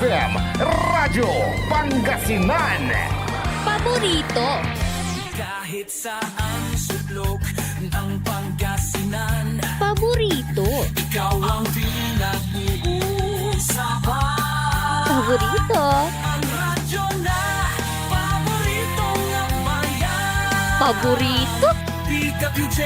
FM, Radyo Pangasinan. Paborito. Kahit saan sulok ng Pangasinan, Paborito. ikaw ang pinag-uusapan. Paborito. Ang radyo na paborito ng bayan. Paborito. DWJ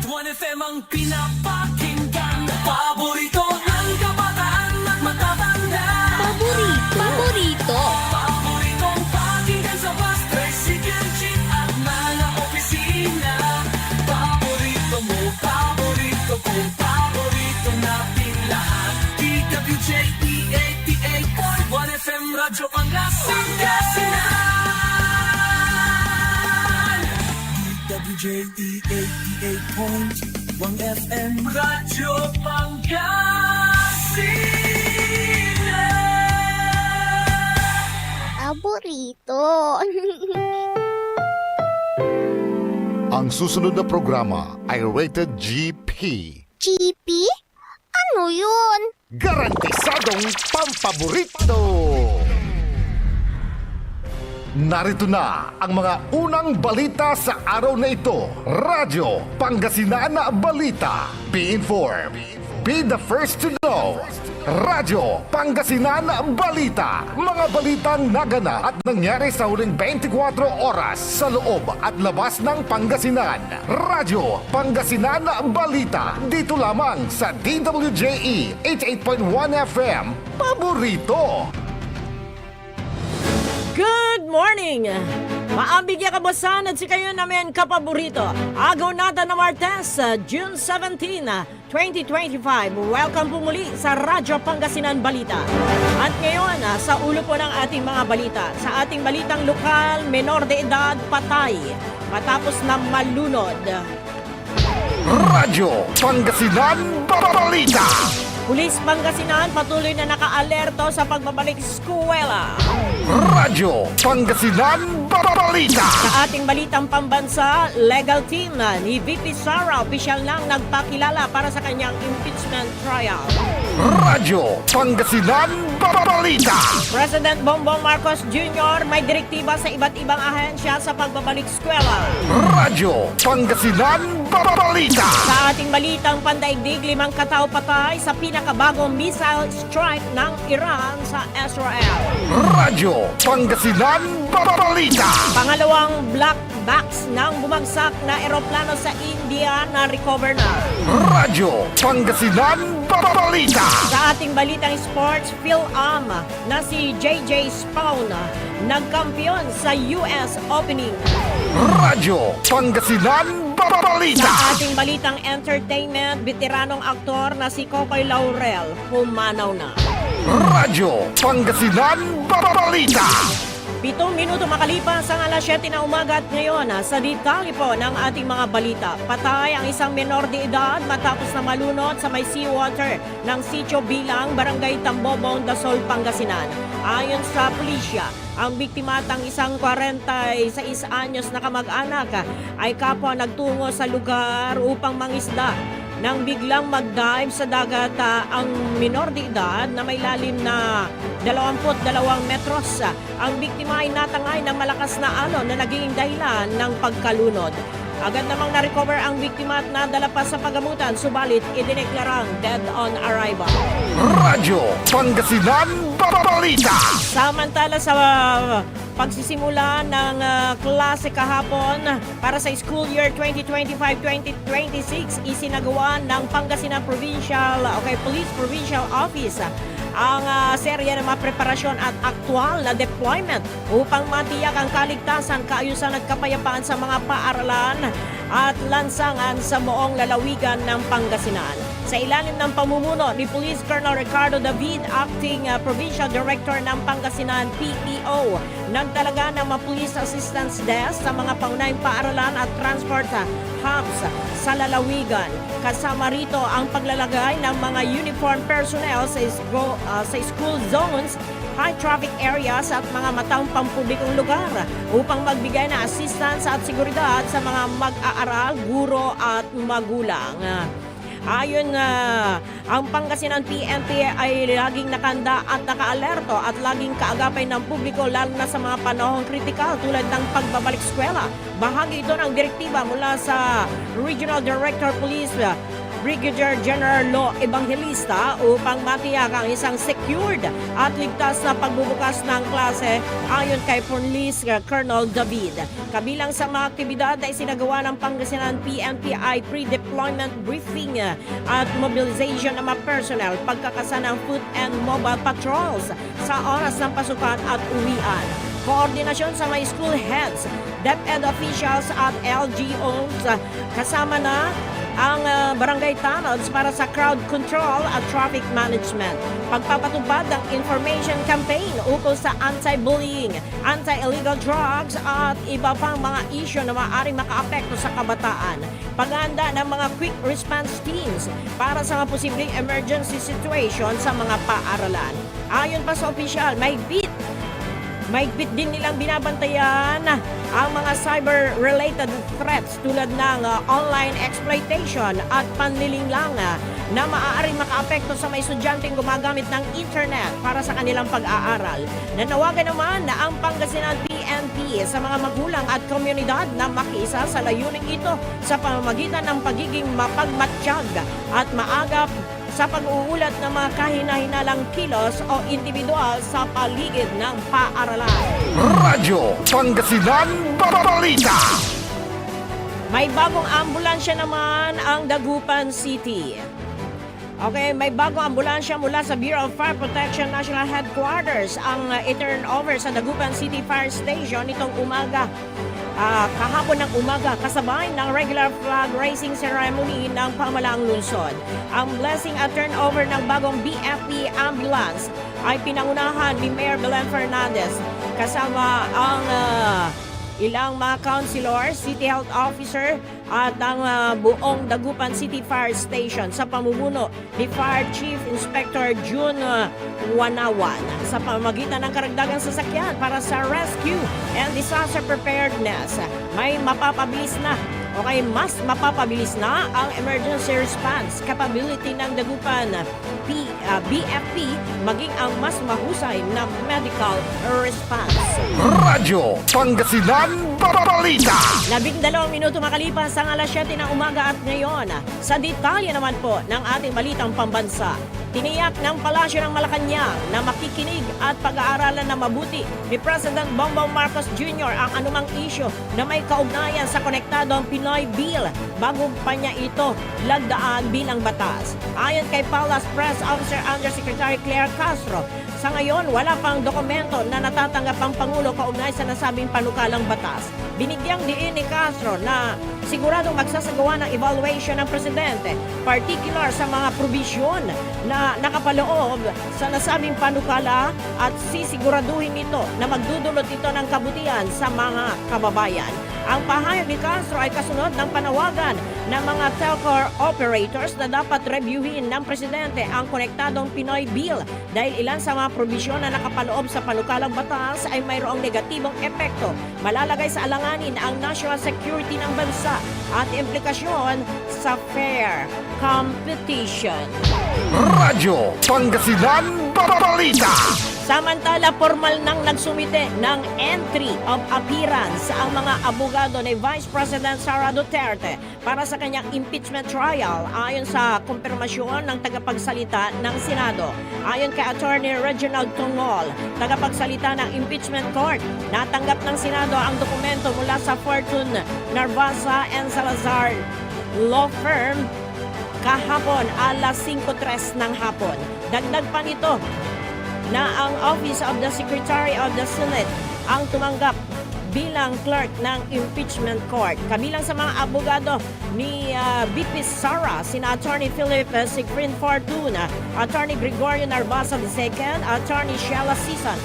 88.1 FM ang pinapakinggan. Paborito ng kabataan at matatanda. Paborito. Paborito. Paboritong pakinggan sa bus, tricycle, jeep at mga opisina. Paborito mo, paborito ko, paborito natin lahat. DWJ 88.1 FM, Radyo Pangasinan. DWJ 88.1 FM, Radyo Pangasinan. Paborito. Ang susunod na programa ay rated GP. GP? Ano yun? Garantisadong pampaborito! Narito na ang mga unang balita sa araw na ito. Radyo Pangasinan Balita. Be informed. Be the first to know. Radyo Pangasinan Balita. Mga balitang naganap at nangyari sa huling 24 oras sa loob at labas ng Pangasinan. Radyo Pangasinan Balita. Dito lamang sa DWJE 88.1 FM. Paborito! Good morning! Maambig ya kabasan at si kayo namin kapaborito. Agaw natin na Martes, June 17, 2025. Welcome po muli sa Radyo Pangasinan Balita. At ngayon, sa ulo po ng ating mga balita. Sa ating balitang lokal, menor de edad patay matapos na malunod. Radyo Pangasinan Balita. Pulis Pangasinan patuloy na naka-alerto sa pagbabalik eskwela. Radyo Pangasinan Balita. Sa ating balitang pambansa, legal team ni VP Sara opisyal nang nagpakilala para sa kanyang impeachment trial. Radyo Pangasinan Balita. President Bongbong Marcos Jr. may direktiba sa iba't ibang ahensya sa pagbabalik eskwela. Radyo Pangasinan Balita. Sa ating balitang pandaigdig, 5 katao patay sa pinakabagong missile strike ng Iran sa Israel. Radyo Pangasinan Balita. Pangalawang black box ng bumagsak na eroplano sa India na recover na. Radyo Pangasinan Balita. Sa ating balitang sports, Phil-Am na si JJ Spawn nagkampiyon sa US Opening. Radyo Pangasinan Balita. Sa ating balitang entertainment, veteranong aktor na si Kokoy Laurel pumanaw na. Radyo Pangasinan Balita. 7 minuto makalipas ang alas 7 na umaga at ngayon sa detalye po ng ating mga balita. Patay ang isang menor de edad matapos na malunod sa may seawater ng Sitio Bilang, Barangay Tambobong, Dasol, Pangasinan. Ayon sa pulisya, ang biktima at ang isang 46 anyos na kamag-anak ay kapwa nagtungo sa lugar upang mangisda. Nang biglang mag-dive sa dagat ang minor de edad na may lalim na 22 metros. Ang biktima ay natangay ng malakas na alon na naging dahilan ng pagkalunod. Agad namang na-recover ang biktima at nadala pa sa pagamutan, subalit idineklarang dead on arrival. Radyo Pangasinan Balita. Samantala sa pagsisimula ng klase kahapon para sa school year 2025-2026, isinagawa ng Pangasinan Police Provincial Office ang serya ng mga preparasyon at aktual na deployment upang matiyak ang kaligtasan, kaayusan at kapayapaan sa mga paaralan at lansangan sa buong lalawigan ng Pangasinan. Sa ilalim ng pamumuno ni Police Colonel Ricardo David, Acting Provincial Director ng Pangasinan PPO, nagtalaga ng mga Police Assistance Desk sa mga pangunahing paaralan at transport hubs sa lalawigan. Kasama rito ang paglalagay ng mga uniform personnel sa school zones, high traffic areas at mga matang pampublikong lugar upang magbigay na assistance at seguridad sa mga mag-aaral, guro at magulang. Ayon ang Pangasinan PNP ay laging nakanda at nakaalerto at laging kaagapay ng publiko lalo na sa mga panahong kritikal tulad ng pagbabalik eskwela. Bahagi ito ng direktiba mula sa Regional Director Police Brigadier General Lo Evangelista upang matiyak ang isang secured at ligtas na pagbubukas ng klase ayon kay Police Colonel David. Kabilang sa mga aktibidad na isinagawa ng Pangasinan PNP ay pre-deployment briefing at mobilization ng mga personnel, pagkakasa ng foot and mobile patrols sa oras ng pasukan at uwian. Koordinasyon sa mga school heads, DepEd officials at LGOs kasama na ang barangay tunnels para sa crowd control at traffic management. Pagpapatupad ng information campaign ukol sa anti-bullying, anti-illegal drugs at iba pang mga isyu na maaaring makaapekto sa kabataan. Paghahanda ng mga quick response teams para sa mga posibleng emergency situation sa mga paaralan. Ayon pa sa opisyal, mahigpit din nilang binabantayan ang mga cyber-related threats tulad ng online exploitation at panlilinglang na maaaring makaapekto sa mga estudyanteng gumagamit ng internet para sa kanilang pag-aaral. Nanawagan naman na ang Pangasinan PNP sa mga magulang at komunidad na makiisa sa layuning ito sa pamamagitan ng pagiging mapagmatsyag at maagap sa pag-uulat ng mga kahina-hinalang kilos o individual sa paligid ng paaralan. Radyo Pangasinan Balita. May bagong ambulansya naman ang Dagupan City. Okay, may bagong ambulansya mula sa Bureau of Fire Protection National Headquarters ang i-turn over sa Dagupan City Fire Station nitong umaga. Kahapon ng umaga kasabay ng regular flag raising ceremony ng pamalaang lungsod. Ang blessing at turnover ng bagong BFP ambulance ay pinangunahan ni Mayor Belen Fernandez kasama ang ilang mga councilor, city health officer at ang buong Dagupan City Fire Station sa pamumuno ni Fire Chief Inspector June Wanawan sa pamamagitan ng karagdagang sasakyan para sa rescue and disaster preparedness. May mapapabilis na mas mapapabilis na ang emergency response capability ng Dagupan BFP maging ang mas mahusay na medical response. Radyo Pangasinan Balita. 12 minuto makalipas ang alas 7 ng umaga at ngayon, sa detalye naman po ng ating balitang pambansa. Tiniyak ng Palasyo ng Malacanang na makikinig at pag-aaralan na mabuti ni President Bongbong Marcos Jr. ang anumang isyu na may kaugnayan sa konektadong Pinoy Bill bago pa niya ito lagdaan bilang batas. Ayon kay Palace Press Officer Undersecretary Claire Castro, sa ngayon wala pang dokumento na natatanggap ang Pangulo kaugnay sa nasabing panukalang batas. Binigyang diin ni Castro na siguradong magsasagawa ng evaluation ng Presidente, particular sa mga probisyon na nakapaloob sa nasabing panukala at sisiguraduhin nito na magdudulot ito ng kabutihan sa mga kababayan. Ang pahayag ni Castro ay kasunod ng panawagan ng mga telco operators na dapat reviewin ng Presidente ang konektadong Pinoy Bill dahil ilan sa mga probisyon na nakapaloob sa panukalang batas ay mayroong negatibong epekto, malalagay sa alanganin ang national security ng bansa at implikasyon sa fair competition. Radyo Pangasinan Balita. Samantala, formal nang nagsumite ng entry of appearance ang mga abogado ni Vice President Sara Duterte para sa kanyang impeachment trial ayon sa kumpirmasyon ng tagapagsalita ng Senado. Ayon kay Attorney Reginald Tungol, tagapagsalita ng impeachment court, natanggap ng Senado ang dokumento mula sa Fortune Narvasa and Salazar Law Firm kahapon alas 5:03 ng hapon. Dagdag pa nito na ang Office of the Secretary of the Senate ang tumanggap bilang clerk ng impeachment court. Kabilang sa mga abogado ni VP Sara, sina Attorney Philip Sigfrin Fortuna, Attorney Gregorio Narvasa II, Attorney Sheila Sisan,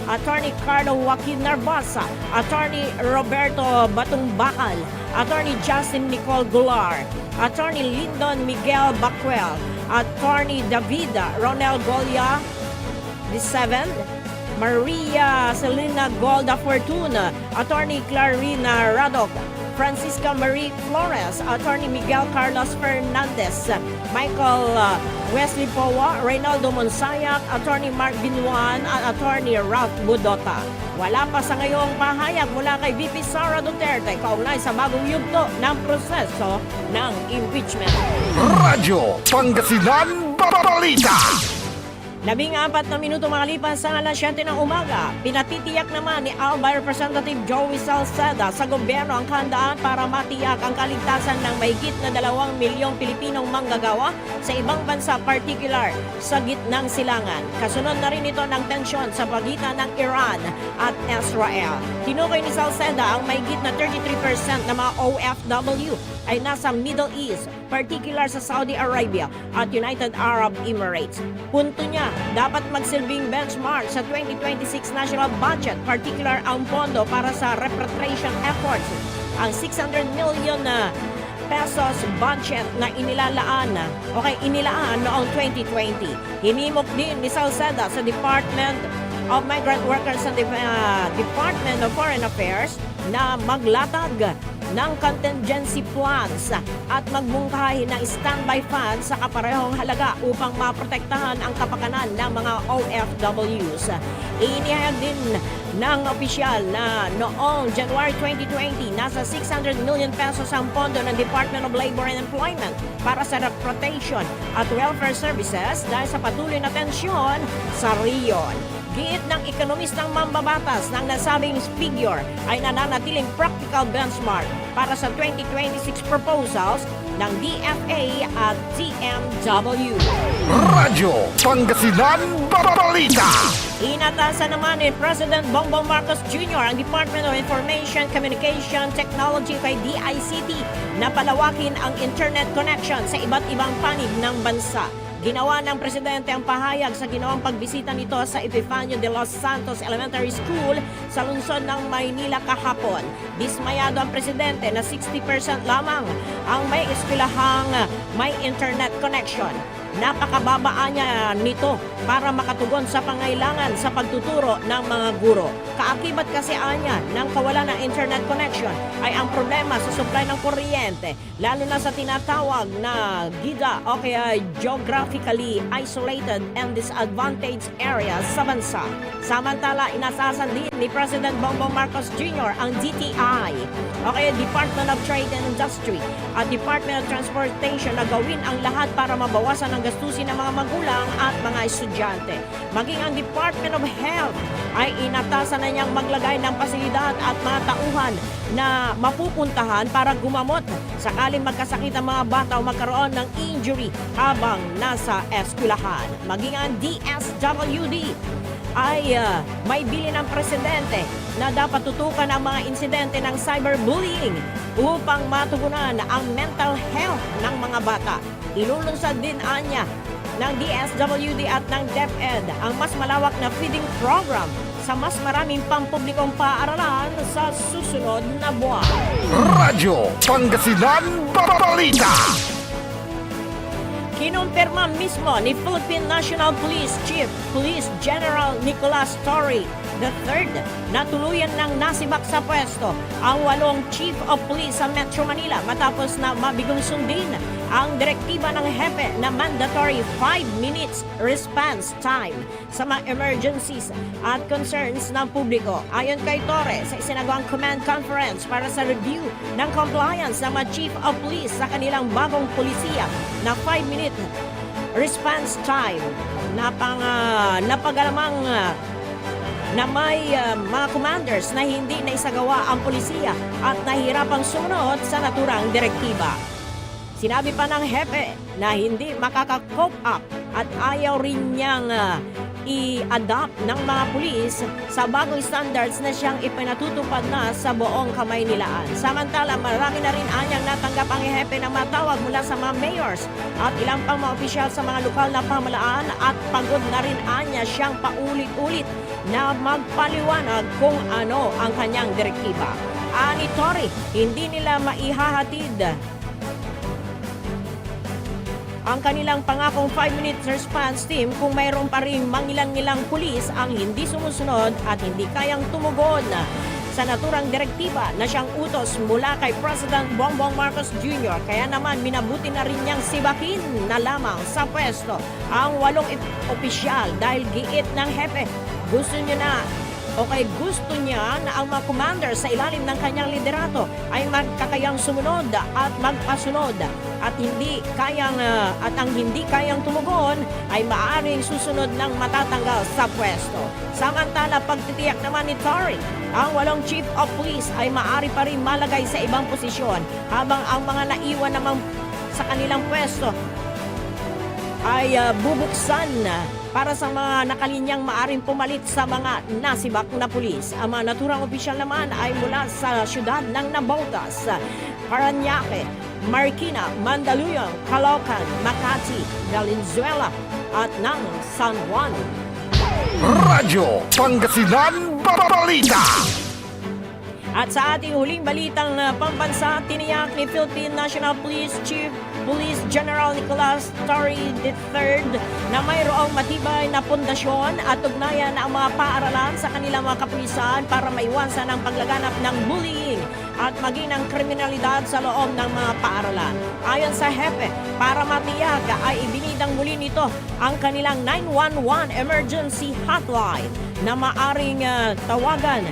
Attorney Carlo Joaquin Narvasa, Attorney Roberto Batungbakal, Attorney Justin Nicole Golar, Attorney Lyndon Miguel Bacuel, Attorney David Ronel Golia VII, Maria Selena Golda Fortuna, Attorney Clarina Radok Francisca Marie Flores, Attorney Miguel Carlos Fernandez, Michael Wesley Powa, Reynaldo Monsayak, Attorney Mark Binuan at Attorney Ralph Budota. Wala pa sa ngayong pahayag mula kay VP Sara Duterte kaugnay sa bagong yugto ng proseso ng impeachment. Radyo Pangasinan Balita. 14 na minuto makalipas sa alas 7 ng umaga, pinatitiyak naman ni Alba Representative Joey Salceda sa gobyerno ang handaan para matiyak ang kaligtasan ng mahigit na 2 milyong Pilipinong manggagawa sa ibang bansa, particular sa gitnang silangan. Kasunod na rin ito ng tensyon sa pagitan ng Iran at Israel. Tinukoy ni Salceda ang mahigit na 33% ng mga OFW ay nasa Middle East, particular sa Saudi Arabia at United Arab Emirates. Punto niya, dapat magsilbing benchmark sa 2026 national budget, particular ang pondo para sa repatriation efforts. Ang 600 million na pesos budget na inilaan noong 2020. Hinimok din ni Salceda sa Department of Migrant Workers and Department of Foreign Affairs na maglatag ng contingency plans at magbungkahi ng standby funds sa kaparehong halaga upang maprotektahan ang kapakanan ng mga OFWs. Inihayag din ng opisyal na noong January 2020, nasa 600 million pesos ang pondo ng Department of Labor and Employment para sa repatriation at welfare services dahil sa patuloy na tensyon sa riyon. Giit ng ekonomistang mambabatas ng nasabing figure ay nananatiling practical benchmark para sa 2026 proposals ng DFA at DMW. Radyo Pangasinan Balita. Inatasan naman ni President Bongbong Marcos Jr. ang Department of Information Communication Technology kay DICT na palawakin ang internet connection sa iba't ibang panig ng bansa. Ginawa ng Presidente ang pahayag sa ginawang pagbisita nito sa Epifanio de los Santos Elementary School sa lungsod ng Maynila kahapon. Dismayado ang Presidente na 60% lamang ang may eskwelahang may internet connection. Napakababaan niya nito para makatugon sa pangailangan sa pagtuturo ng mga guro. Kaakibat kasi anya ng kawalan ng internet connection ay ang problema sa supply ng kuryente, lalo na sa tinatawag na GIDA o kaya geographically isolated and disadvantaged areas sa bansa. Samantala, inasasan din ni President Bongbong Marcos Jr. ang DTI o kaya Department of Trade and Industry at Department of Transportation na gawin ang lahat para mabawasan ang gastusin ng mga magulang at mga estudyante. Maging ang Department of Health ay inatasan na niyang maglagay ng pasilidad at mga tauhan na mapupuntahan para gumamot sakaling magkasakit ang mga bata o magkaroon ng injury habang nasa eskwelahan. Maging ang DSWD ay may bili ng Presidente na dapat tutukan ang mga insidente ng cyberbullying upang matugunan ang mental health ng mga bata. Ilulunsad din anya ng DSWD at ng DepEd ang mas malawak na feeding program sa mas maraming pampublikong paaralan sa susunod na buwan. Radyo Pangasinan Balita. Kinumpirma mismo ni Philippine National Police Chief Police General Nicolas Torre III na tuluyan ng nasibak sa pwesto ang 8 Chief of Police sa Metro Manila matapos na mabigong sundin ang direktiba ng hepe na mandatory 5 minutes response time sa mga emergencies at concerns ng publiko. Ayon kay Torre, sa isinagawang command conference para sa review ng compliance ng mga Chief of Police sa kanilang bagong polisiya na 5-minute response time napagalamang na may mga commanders na hindi naisagawa ang polisiya at nahihirapang sumunod sa naturang direktiba. Sinabi pa ng hepe na hindi makaka-cope up at ayaw rin niyang i-adapt ng mga pulis sa bagong standards na siyang ipinatutupad na sa buong Kamaynilaan. Samantala, marami na rin anyang natanggap ang hepe ng matawag mula sa mga mayors at ilang pang mga opisyal sa mga lokal na pamahalaan at pagod na rin anya siyang paulit-ulit na magpaliwanag kung ano ang kanyang direktiba. Ani Torre, hindi nila maihahatid ang kanilang pangakong 5-minute response team kung mayroon pa rin mangilang-ilang pulis ang hindi sumusunod at hindi kayang tumugon sa naturang direktiba na siyang utos mula kay President Bongbong Marcos Jr. Kaya naman minabuti na rin niyang sibakin na lamang sa pwesto ang 8 opisyal dahil giit ng hepe. Gusto niya na ang mga commander sa ilalim ng kanyang liderato ay magkakayang sumunod at magpasunod at ang hindi kayang tumugon ay maaaring susunod ng matatanggal sa pwesto. Samantala, pagtitiyak naman ni Tory, ang 8 chief of police ay maaari pa rin malagay sa ibang posisyon habang ang mga naiwan naman sa kanilang pwesto ay bubuksan para sa mga nakalinyang maaring pumalit sa mga nasibak na pulis. Ang mga naturang opisyal naman ay mula sa syudad ng Navotas, Parañaque, Marikina, Mandaluyong, Caloocan, Makati, Valenzuela at ng San Juan. Radyo Pangasinan Balita. At sa ating huling balitang pambansa, tiniyak ni Philippine National Police Chief Police General Nicolas Torre III na mayroong matibay na pundasyon at ugnayan ang mga paaralan sa kanilang mga kapulisan para maiwasan ang paglaganap ng bullying at maging ng kriminalidad sa loob ng mga paaralan. Ayon sa hepe, para matiyak ay ibinidang muli nito ang kanilang 911 emergency hotline na maaring tawagan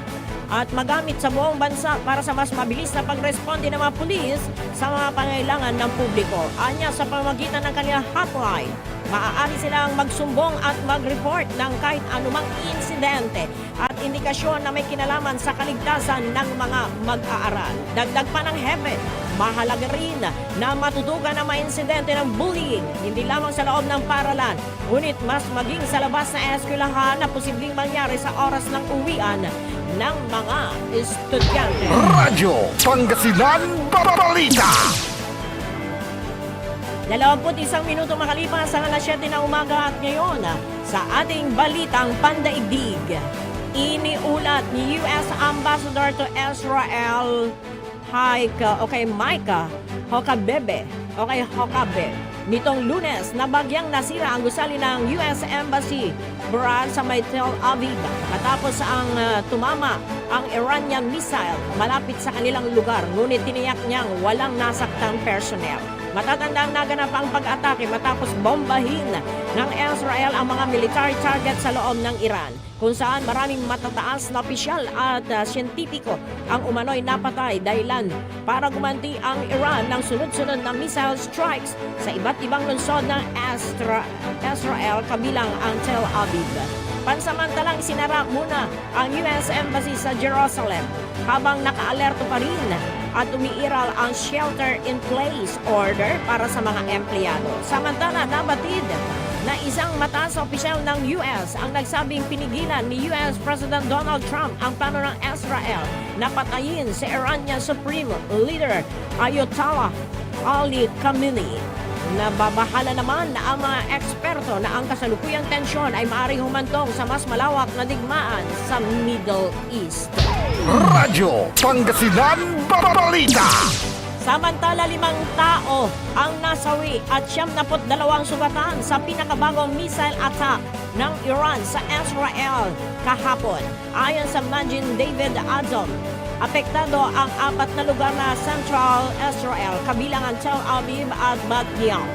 at magamit sa buong bansa para sa mas mabilis na pagresponde ng mga pulis sa mga pangailangan ng publiko. Anya sa pamamagitan ng kanilang hotline, maaari silang magsumbong at mag-report ng kahit anumang insidente at indikasyon na may kinalaman sa kaligtasan ng mga mag-aaral. Dagdag pa ng hepe, mahalaga rin na matutukan ang mga insidente ng bullying, hindi lamang sa loob ng paaralan, ngunit mas maging sa labas na eskwelahan na posibleng mangyari sa oras ng uwian ng mga estudyante. Radyo Pangasinan Balita. 21 minuto makalipas ang alas 7 ng umaga at ngayon sa ating balitang pandaigdig. Iniulat ni U.S. Ambassador to Israel Micah Huckabee nitong Lunes na bagyang nasira ang gusali ng U.S. Embassy Brad sa may Tel Aviv matapos ang tumama ang Iranian missile malapit sa kanilang lugar, ngunit tiniyak niyang walang nasaktang personnel. Matatandang naganap ang pag-atake matapos bombahin ng Israel ang mga military target sa loob ng Iran, kung saan maraming matataas na opisyal at siyentipiko ang umano'y napatay dahilan para gumanti ang Iran ng sunod-sunod na missile strikes sa iba't ibang lungsod ng Israel kabilang ang Tel Aviv. Pansamantalang sinara muna ang U.S. Embassy sa Jerusalem habang naka-alerto pa rin at umiiral ang shelter-in-place order para sa mga empleyado. Samantala, nabatid na isang mataas na opisyal ng US ang nagsabing pinigilan ni US President Donald Trump ang plano ng Israel na patayin si Iranian Supreme Leader Ayatollah Ali Khamenei. Nababahala naman na ang mga eksperto na ang kasalukuyang tensyon ay maaaring humantong sa mas malawak na digmaan sa Middle East. Radyo Pangasinan Balita. Samantala, 5 tao ang nasawi at 72 sugatan sa pinakabagong missile attack ng Iran sa Israel kahapon. Ayon sa Majin David Adom, apektado ang 4 na lugar na Central Israel, kabilang ang Tel Aviv at Bat Yam.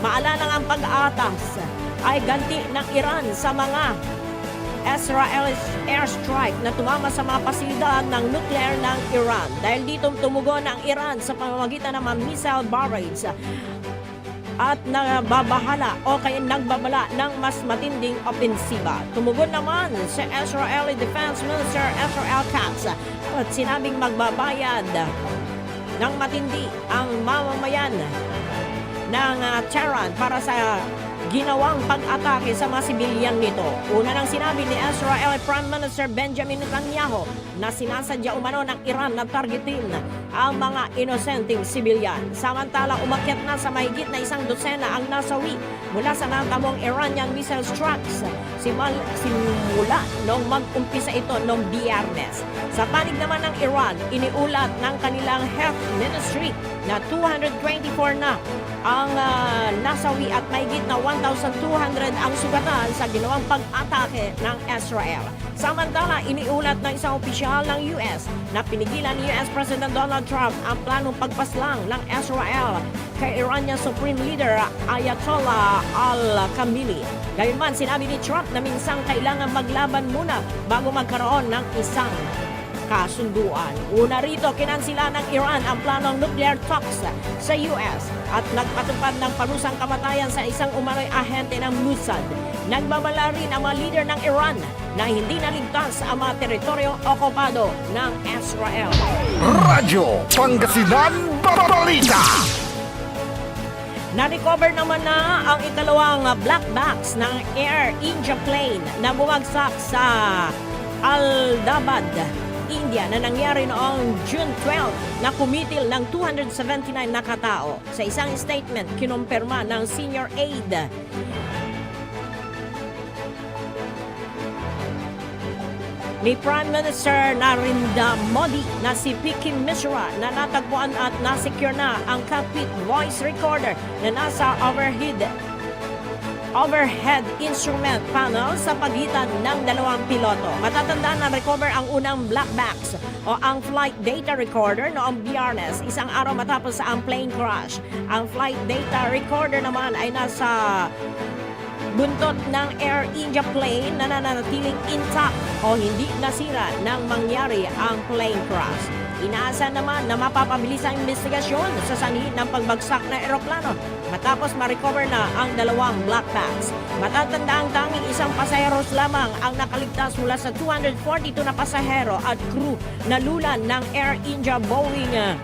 Maalalang ang pag-atas ay ganti ng Iran sa mga Israel's airstrike na tumama sa mga pasilidad ng nuclear ng Iran. Dahil dito tumugon ang Iran sa pamamagitan ng mga missile barrage at nagbabala ng mas matinding opensiba. Tumugon naman si Israeli Defense Minister Israel Katz at sinabing magbabayad ng matindi ang mamamayan ng Tehran para sa ginawang pag-atake sa mga sibilyan nito. Una nang sinabi ni Israel Prime Minister Benjamin Netanyahu na sinasadya umano ng Iran na targetin ang mga inosenteng sibilyan. Samantala, umakyat na sa mahigit na 100 ang nasawi mula sa natamong Iranian missile strikes simula nung mag-umpisa ito nung Biyernes. Sa panig naman ng Iran, iniulat ng kanilang health ministry na 224 na ang nasawi at mahigit na 1,200 ang sugatan sa ginawang pag-atake ng Israel. Samantala, iniulat ng isang opisyal ng US na pinigilan ni US President Donald Trump ang planong pagpaslang ng Israel kay Iranian Supreme Leader Ayatollah Al-Khamenei. Gayunman, sinabi ni Trump na minsang kailangan maglaban muna bago magkaroon ng isang kasunduan. Una rito, kinansila ng Iran ang planong nuclear talks sa US at nagpatupad ng parusang kamatayan sa isang umano'y ahente ng Mossad. Nagbabala rin ang mga leader ng Iran na hindi naligtas ang mga teritoryong okupado ng Israel. Radyo Pangasinan Balita. Na-recover naman na ang ikalawang black box ng Air India plane na bumagsak sa Allahabad, India na nangyari noong June 12 na kumitil ng 279 na katao. Sa isang statement, kinumpirma ng senior aide ni Prime Minister Narendra Modi na si P.K. Mishra na natagpuan at nasecure na ang cockpit voice recorder na nasa overhead instrument panel sa pagitan ng dalawang piloto. Matatandaan na recover ang unang black box o ang flight data recorder noong Biyernes, isang araw matapos ang plane crash. Ang flight data recorder naman ay nasa buntot ng Air India plane na nananatiling intact o hindi nasira nang mangyari ang plane crash. Inaasahan naman na mapapabilis ang investigasyon sa sanhi ng pagbagsak na eroplano matapos ma-recover na ang dalawang black box. Matatanda ang tanging isang pasaheros lamang ang nakaligtas mula sa 242 na pasahero at crew na lulan ng Air India Boeing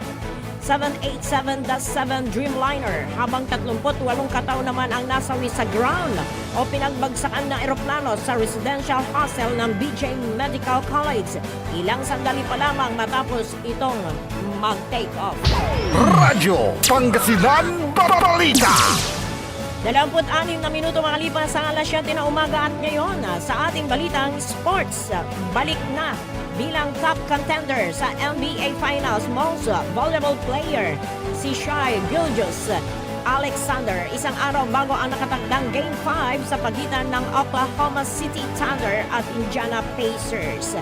787-7 Dreamliner, habang 38 katao naman ang nasawi sa ground o pinagbagsakan ng eroplano sa residential hostel ng BJ Medical College. Ilang sandali pa lamang matapos itong mag-take off. Radyo Pangasinan Balita. 26 na minuto makalipas sa alas 7 na umaga at ngayon sa ating balitang sports, balik na bilang top contender sa NBA Finals most valuable player si Shai Gilgeous-Alexander, isang araw bago ang nakatakdang Game 5 sa pagitan ng Oklahoma City Thunder at Indiana Pacers.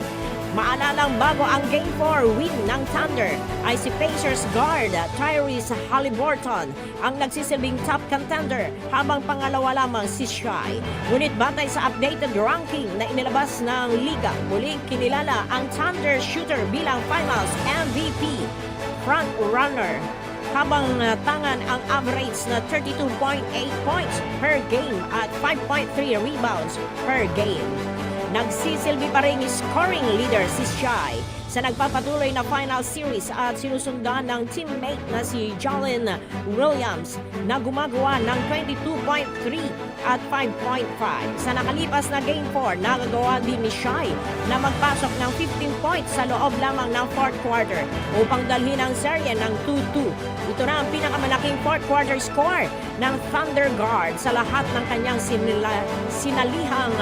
Maalalang bago ang Game 4 win ng Thunder ay si Pacers guard Tyrese Haliburton ang nagsisilbing top contender habang pangalawa lamang si Shai. Ngunit batay sa updated ranking na inilabas ng liga, muling kinilala ang Thunder shooter bilang Finals MVP front runner habang tangan ang average na 32.8 points per game at 5.3 rebounds per game. Nagsisilbi pa rin scoring leader si Shai sa nagpapatuloy na final series at sinusundan ng teammate na si Jalen Williams na gumagawa ng 22.3 at 5.5. Sa nakalipas na Game 4, nagagawa din ni Shai na magpasok ng 15 points sa loob lamang ng fourth quarter upang dalhin ang serye ng 2-2. Ito na ang pinakamalaking fourth quarter score ng Thunder guard sa lahat ng kanyang sinalihang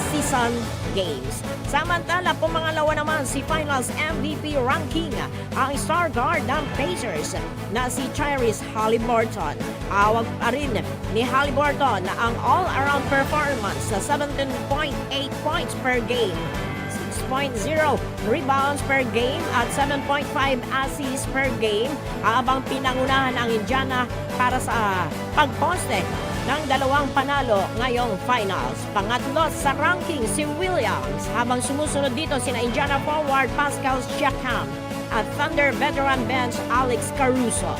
season games. Samantala, pumangalawa naman si Finals MVP ranking ang star guard ng Pacers na si Tyrese Haliburton. Awag pa rin ni Haliburton na ang all-around performance sa 17.8 points per game, 6.0 rebounds per game at 7.5 assists per game, habang pinangunahan ang Indiana para sa pagposte ng dalawang panalo ngayong finals. Pangatlo sa ranking si Williams, habang sumusunod dito sina Indiana forward Pascal Siakam at Thunder veteran bench Alex Caruso.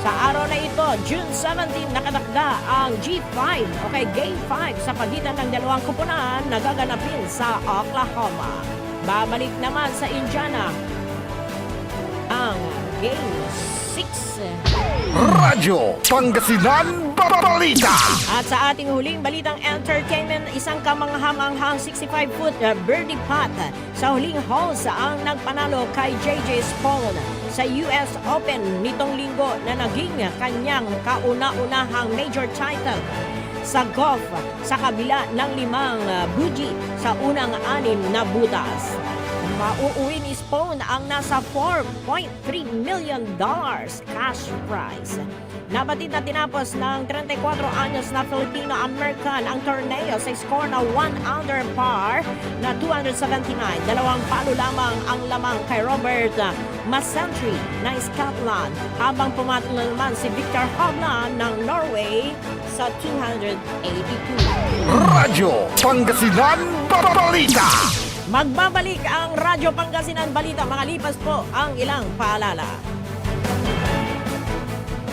Sa araw na ito, June 17, nakatakda ang G5 o kay Game 5 sa pagitan ng dalawang kupunan na gaganapin sa Oklahoma. Babalik naman sa Indiana ang Game 6. Radyo Pangasinan Balita. At sa ating huling balitang entertainment, isang kamanghamanghang 65-foot birdie putt sa huling holes ang nagpanalo kay JJ Spawn sa US Open nitong linggo na naging kanyang kauna-unahang major title sa golf sa kabila ng 5 buji sa unang 6 na butas. Mauuwi ni Spohn ang nasa $4.3 million cash prize. Nabatid na tinapos ng 34 anyos na Filipino-American ang torneo sa score na 1 under par na 279. 2 palo lamang ang lamang kay Robert Masentry ng Scotland, habang pumatol naman si Victor Hovland ng Norway sa 282. Radyo Pangasinan Balita. Magbabalik ang Radyo Pangasinan Balita, mga lipas po ang ilang paalala.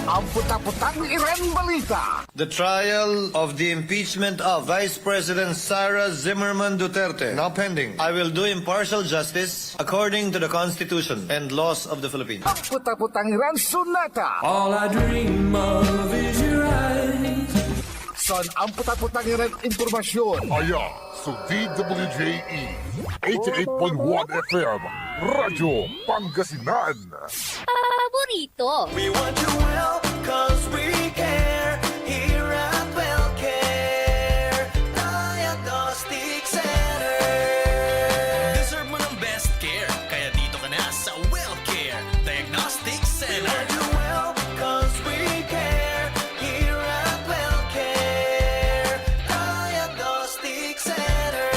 Ang puta-putang Iran Balita. The trial of the impeachment of Vice President Sara Zimmerman Duterte now pending. I will do impartial justice according to the Constitution and laws of the Philippines. Ang puta-putang Iran Sunata. All I dream of is your eyes. Son, ang puta-putang Iran Impormasyon. Aya sa DWJE 88.1 FM Radyo Pangasinan. Paborito. We want you well, cause we care. Here at WellCare Diagnostic Center. Deserve mo ng best care, kaya dito ka na sa WellCare Diagnostic Center. We want you well, cause we care. Here at WellCare Diagnostic Center.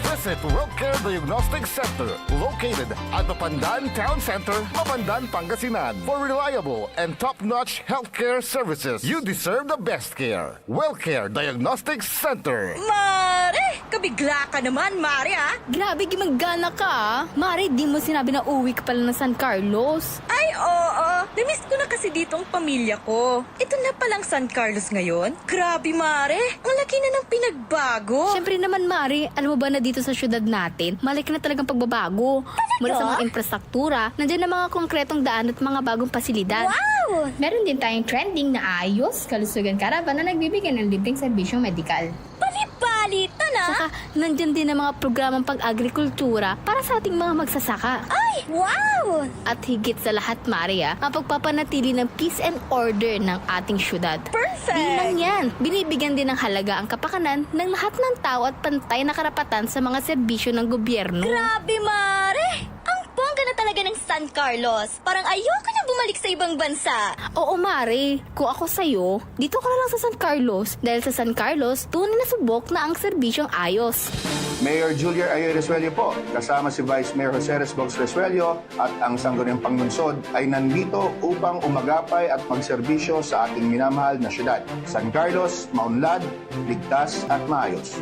Visit WellCare Diagnostic Center, located at Mapandan Town Center, Mapandan, Pangasinan. For reliable and top-notch healthcare services, you deserve the best care. WellCare Diagnostic Center. Mare! Kabigla ka naman, Mare, ah! Grabe, gimagana ka ah. Mare, di mo sinabi na uwi ka pala ng San Carlos. Ay, oo. Namiss ko na kasi dito ang pamilya ko. Ito na palang San Carlos ngayon. Grabe, Mare! Ang laki na ng pinagbago. Siyempre naman, Mare, alam mo ba na dito sa syudad natin, malaki na talagang pagbabago. Mula sa mga infrastruktura, nandiyan na mga konkretong daan at mga bagong pasilidad. Wow! Meron din tayong trending na ayos, kalusugan caravan na nagbibigay ng libreng serbisyong medikal. Palipalita na! Saka, nandiyan din ang mga programang pag-agrikultura para sa ating mga magsasaka. Ay, wow! At higit sa lahat, Maria, ang pagpapanatili ng peace and order ng ating syudad. Perfect! Di lang yan, binibigyan din ng halaga ang kapakanan ng lahat ng tao at pantay na karapatan sa mga serbisyo ng gobyerno. Grabe, Mare! Ang bongga na talaga ng San Carlos. Parang ayoko na bumalik sa ibang bansa. Oo, Mare. Kung ako sa'yo, dito ka na lang sa San Carlos. Dahil sa San Carlos, tunay na subok na ang serbisyong ayos. Mayor Julia Ayo Resuello po, kasama si Vice Mayor Jose Resbox Resuello at ang Sangguniang Panglungsod ay nandito upang umagapay at magserbisyo sa ating minamahal na syudad. San Carlos, maunlad, ligtas at maayos.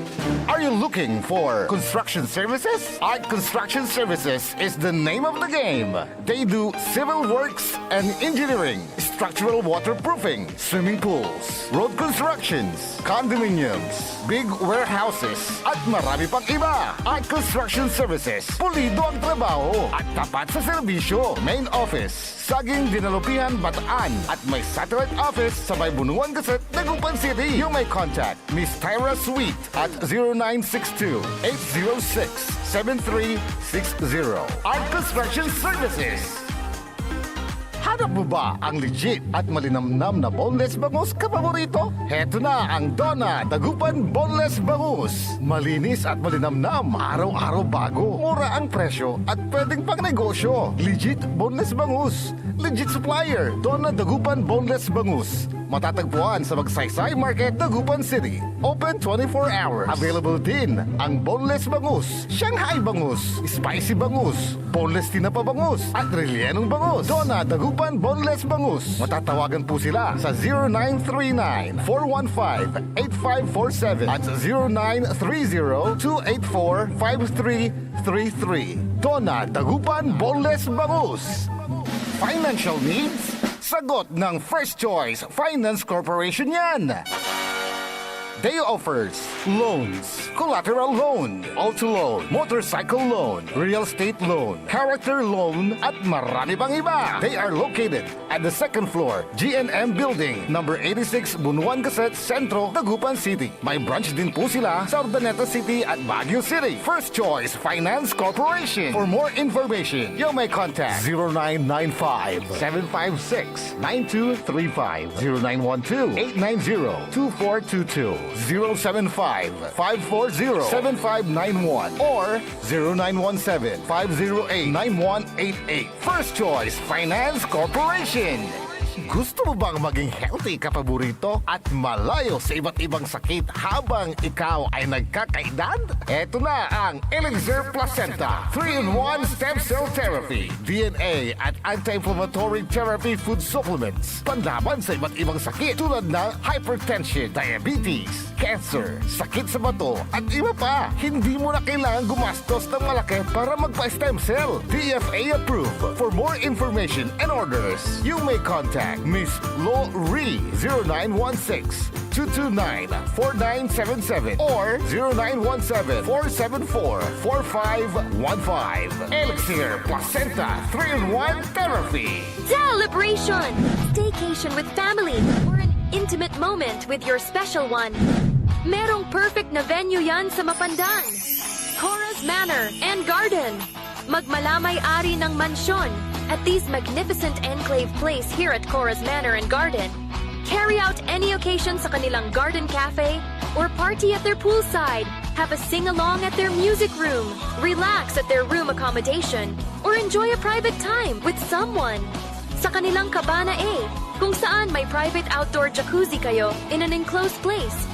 Are you looking for construction services? Art Construction Services is the name of the game. They do civil works and engineering, structural waterproofing, swimming pools, road constructions, condominiums, big warehouses, at marami pang iba. Art Construction Services, pulido ang trabaho at tapat sa serbisyo. Main office, Saging Dinalupihan, Bataan, at may satellite office sa Baybunuan Gazette, Dagupan City. You may contact Miss Tyra Sweet at 0962-806-7360. Art Construction Services. Hanap mo ba ang legit at malinamnam na boneless bangus kapaborito? Heto na ang Donna Dagupan Boneless Bangus. Malinis at malinamnam, araw-araw bago. Mura ang presyo at pwedeng pang negosyo. Legit boneless bangus. Legit supplier, Donna Dagupan Boneless Bangus. Matatagpuan sa Magsaysay Market, Dagupan City. Open 24 hours. Available din ang boneless bangus, Shanghai bangus, spicy bangus, boneless tinapa bangus, at rellenong bangus. Donna Dagupan Boneless Bangus. Matatawagan po sila sa 0939-415-8547 at 0930-284-5333. Donna Dagupan Boneless Bangus. Financial needs? Sagot ng First Choice Finance Corporation yan. They offers loans, collateral loan, auto loan, motorcycle loan, real estate loan, character loan, at marami pang iba. They are located at at the second floor, GNM Building, number 86, Bunuan Gazette, Centro, Dagupan City. May branch din po sila sa Urdaneta City at Baguio City. First Choice Finance Corporation. For more information, you may contact 0995-756-9235, 0912-890-2422, 075-540-7591, or 0917-508-9188. First Choice Finance Corporation. Gusto mo bang maging healthy ka paborito at malayo sa iba't ibang sakit habang ikaw ay nagkakaedad? Eto na ang Elixir Placenta 3-in-1 Stem Cell Therapy, DNA at Anti-Inflammatory Therapy Food Supplements. Panlaban sa iba't ibang sakit tulad ng hypertension, diabetes, cancer, sakit sa bato at iba pa. Hindi mo na kailangan gumastos ng malaki para magpa-stem cell. DFA approved. For more information and orders, you may contact Miss Lo Ree 0916-229-4977 or 0917-474-4515. Elixir Placenta 3-in-1 Therapy. Celebration! Staycation with family or an intimate moment with your special one. Merong perfect na venue yan sa Mapandan. Cora's Manor and Garden. Magmalamay-ari ng mansyon at this magnificent enclave place here at Cora's Manor and Garden. Carry out any occasion sa kanilang garden cafe or party at their poolside. Have a sing-along at their music room. Relax at their room accommodation or enjoy a private time with someone. Sa kanilang Cabana A, kung saan may private outdoor jacuzzi kayo in an enclosed place.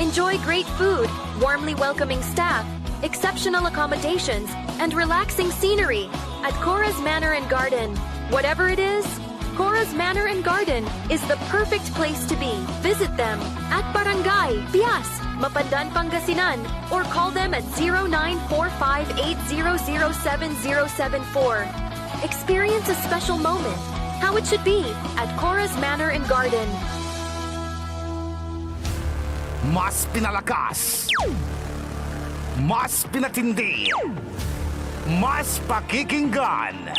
Enjoy great food, warmly welcoming staff, exceptional accommodations, and relaxing scenery at Cora's Manor and Garden. Whatever it is, Cora's Manor and Garden is the perfect place to be. Visit them at Barangay Pias, Mapandan, Pangasinan, or call them at 0945-800-7074. Experience a special moment, how it should be at Cora's Manor and Garden. Mas pinalakas, mas pinatindi, mas pakikinggan.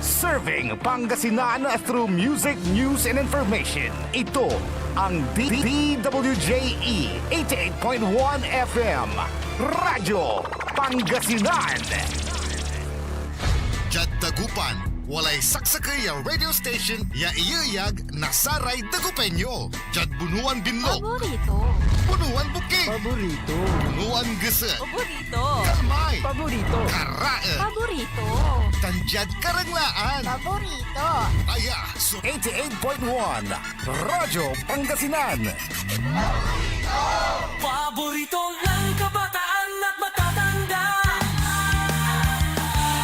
Serving Pangasinan through music, news, and information. Ito ang DWJE 88.1 FM, Radyo Pangasinan. Jad Dagupan, walay saksakay ang radio station ya iyayag nasaray Dagupenyo. Jad Bunuan Binlo. Paborito. Bunuan Bukid. Paborito. Bunuan Gese. Paborito. Kalmay. Paborito. Karae. Paborito. Tanjad Karanglaan. Paborito. Aya, so 88.1 Radyo Pangasinan. Paborito ng kabataan at matatanda.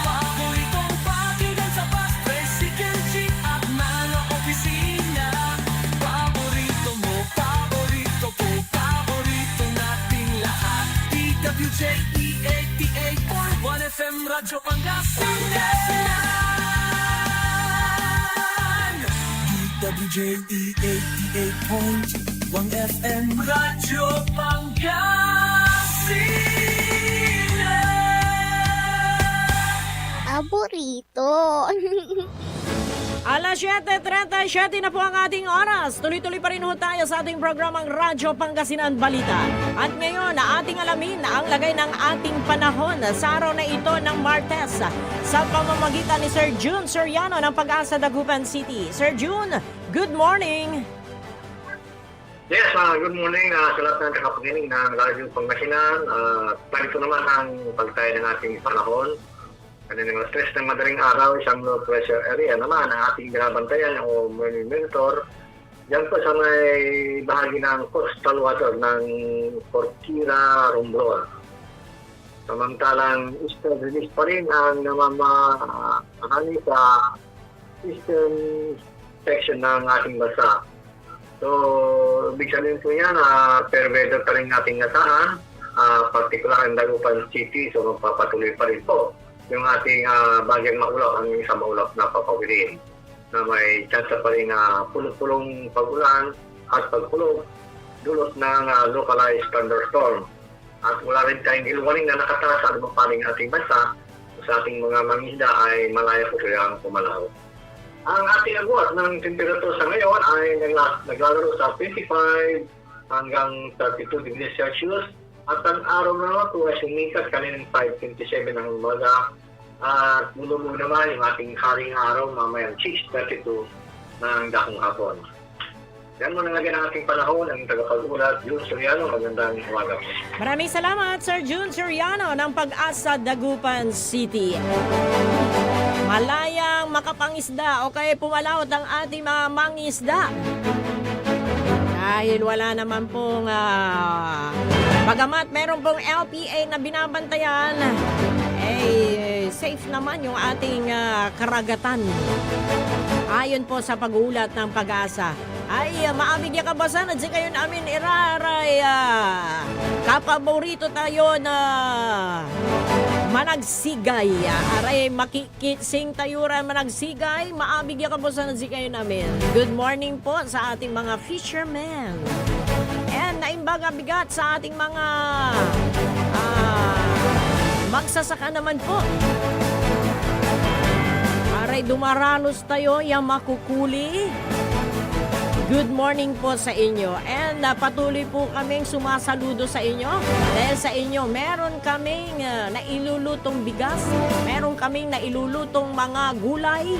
Paboritong pakinggan sa bus, tricycle, jeep at mga opisina. Paborito mo, paborito ko, paborito nating lahat. DWJE 88.1 FM Radyo Pangasinan. DWJE 88.1 FM Radyo Pangasinan. Paborito. Alas 7:37 na po ang ating oras. Tuloy-tuloy pa rin ho tayo sa ating programang Radyo Pangasinan Balita. At ngayon, ating alamin ang lagay ng ating panahon sa araw na ito ng Martes sa pamamagitan ni Sir June Soriano ng Pag-asa Dagupan City. Sir June, good morning! Yes, good morning sa lahat ng kakapaginig ng Radyo Pangasinan. Parito naman ang pagtayo ng ating panahon. Kaninang stress ng madaling araw, isang low pressure area naman ang ating binabantayan o monitor. Diyan po sa may bahagi ng coastal water ng Forquira, Romblon. Samantalang eastern release pa rin ang namamahani sa eastern section ng ating bansa. So, ibig sabihin po yan, fair weather pa rin ating asahan, particular ang Dagupan City, so magpapatuloy pa rin po yung ating bagyang maulap, ang isang maulap na papawilin na may chance pa rin pulong-pulong pag-ulan at pagpulog dulot ng localized thunderstorm. At wala rin tayong ilwaning na nakataas sa anumang paring ating bansa sa ating mga mangisda ay malaya po silang pumalaw. Ang ating agwat ng temperature sa ngayon ay naglalaro sa 25 hanggang 32 degrees Celsius. At ang araw na ito ay sumikat kaninang 5:27 ng umaga. At lulubog naman yung ating haring araw mamayang 6:32 ng dakong hapon. Yan mo nalagyan ang ating panahon ang tagapag-ulat, June Soriano. Magandang umaga. Maraming salamat, Sir June Soriano ng Pag-asa, Dagupan City. Malayang makapangisda o kaya pumalawat ang ating mga mangisda. Dahil wala naman pong, bagamat meron pong LPA na binabantayan, safe naman yung ating karagatan. Ayon po sa pag-uulat ng Pag-asa, ay maabig ya kabasan at kayo namin iraray kapaborito tayo na managsigay. Aray makikitsing tayuran managsigay, maabig ya kabasan at kayo namin. Good morning po sa ating mga fishermen. And naimbaga bigat sa ating mga magsasaka naman po. Aray dumaralos tayo yung makukuli. Good morning po sa inyo. And patuloy po kaming sumasaludo sa inyo. Dahil sa inyo, meron kaming nailulutong bigas, meron kaming nailulutong mga gulay,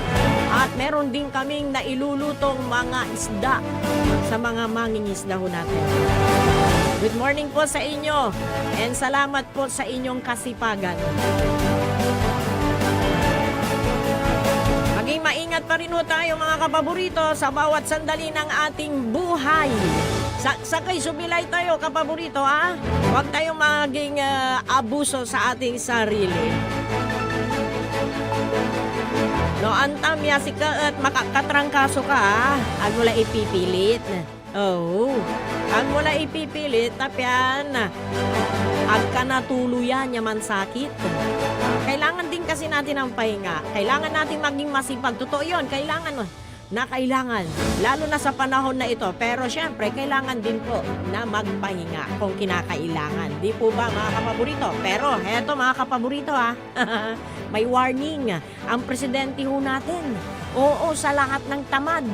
at meron din kaming nailulutong mga isda sa mga mangingisda ho natin. Good morning po sa inyo. And salamat po sa inyong kasipagan. Maging maingat pa rin ho tayo mga kapaborito sa bawat sandali ng ating buhay. Sakay subilay tayo kapaborito ha. Huwag tayong maging abuso sa ating sarili. No, antam yasika at makakatrangkaso ka ha. Ang mula ipipilit. Oh, ang mula ipipilit tapyan. Agka natuluyan yaman sakit. Kailangan din kasi natin ang pahinga. Kailangan natin maging masipag. Totoo yun, kailangan na kailangan. Lalo na sa panahon na ito. Pero syempre, kailangan din po na magpahinga kung kinakailangan. Di po ba mga kapaborito? Pero heto mga kapaborito ha. May warning ang presidente ho natin. Oo, sa lahat ng tamad.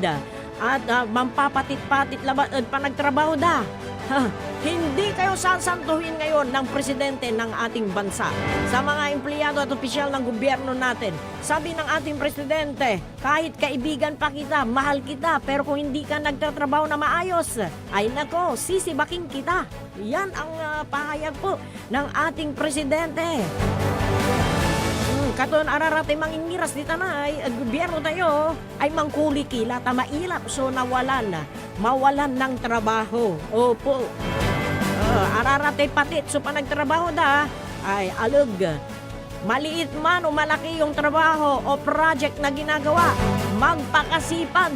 At mampapatit-patit labat at panagtrabaho da. Hindi kayo sasantuhin ngayon ng presidente ng ating bansa. Sa mga empleyado at opisyal ng gobyerno natin, sabi ng ating presidente, kahit kaibigan pa kita, mahal kita, pero kung hindi ka nagtatrabaho na maayos, ay nako, sisibaking kita. Yan ang pahayag po ng ating presidente. Katon ararate mangingiras di tanay at gobyerno tayo ay mangkuli kila mailap so mawalan ng trabaho. Opo. Ararate patit so panagtrabaho da ay alug. Maliit man o malaki yung trabaho o project na ginagawa, magpakasipag.